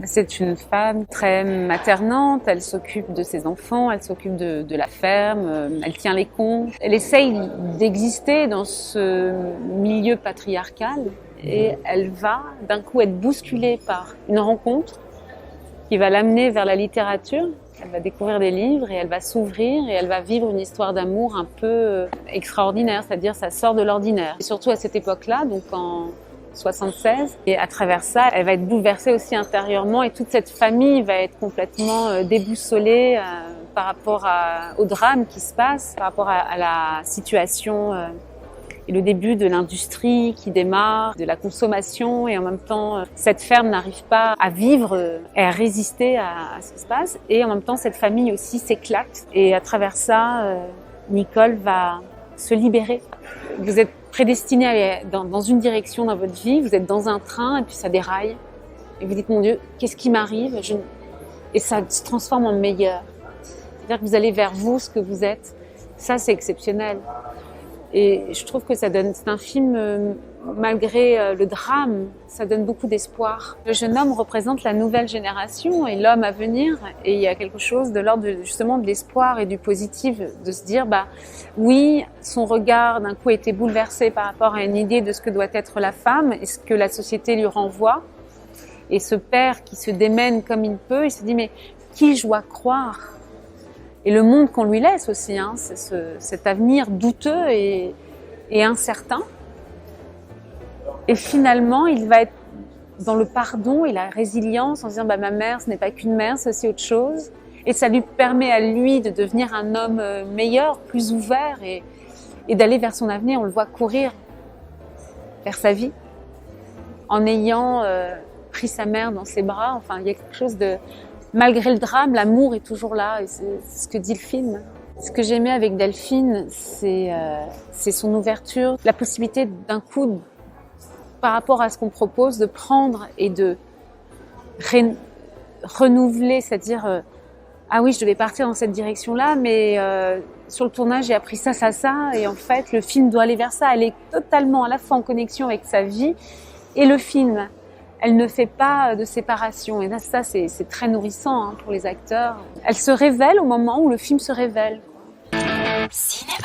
C'est une femme très maternante, elle s'occupe de ses enfants, elle s'occupe de la ferme, elle tient les comptes. Elle essaye d'exister dans ce milieu patriarcal et elle va d'un coup être bousculée par une rencontre qui va l'amener vers la littérature. Elle va découvrir des livres et elle va s'ouvrir et elle va vivre une histoire d'amour un peu extraordinaire, c'est-à-dire ça sort de l'ordinaire. Et surtout à cette époque-là, donc en 76. Et à travers ça, elle va être bouleversée aussi intérieurement et toute cette famille va être complètement déboussolée par rapport au drame qui se passe, par rapport à la situation et le début de l'industrie qui démarre, de la consommation et en même temps, cette ferme n'arrive pas à vivre et à résister à ce qui se passe. Et en même temps, cette famille aussi s'éclate et à travers ça, Nicole va se libérer. Vous êtes prédestiné à aller dans une direction dans votre vie, vous êtes dans un train et puis ça déraille. Et vous dites, mon Dieu, qu'est-ce qui m'arrive? Et ça se transforme en meilleur. C'est-à-dire que vous allez vers vous, ce que vous êtes. Ça, c'est exceptionnel. Et je trouve que ça donne, c'est un film, malgré le drame, ça donne beaucoup d'espoir. Le jeune homme représente la nouvelle génération et l'homme à venir. Et il y a quelque chose de l'ordre justement de l'espoir et du positif, de se dire, oui, son regard d'un coup a été bouleversé par rapport à une idée de ce que doit être la femme et ce que la société lui renvoie. Et ce père qui se démène comme il peut, il se dit, mais qui je dois croire? Et le monde qu'on lui laisse aussi, c'est cet avenir douteux et incertain. Et finalement, il va être dans le pardon et la résilience en se disant ma mère, ce n'est pas qu'une mère, c'est aussi autre chose. Et ça lui permet à lui de devenir un homme meilleur, plus ouvert et d'aller vers son avenir. On le voit courir vers sa vie en ayant pris sa mère dans ses bras. Enfin, il y a quelque chose de... Malgré le drame, l'amour est toujours là, et c'est ce que dit le film. Ce que j'aimais avec Delphine, c'est son ouverture, la possibilité d'un coup, par rapport à ce qu'on propose, de prendre et de renouveler, c'est-à-dire ah oui, je devais partir dans cette direction-là, mais sur le tournage, j'ai appris ça, et en fait, le film doit aller vers ça. Elle est totalement à la fois en connexion avec sa vie et le film. Elle ne fait pas de séparation. Et là, ça, c'est très nourrissant pour les acteurs. Elle se révèle au moment où le film se révèle. Cinéma.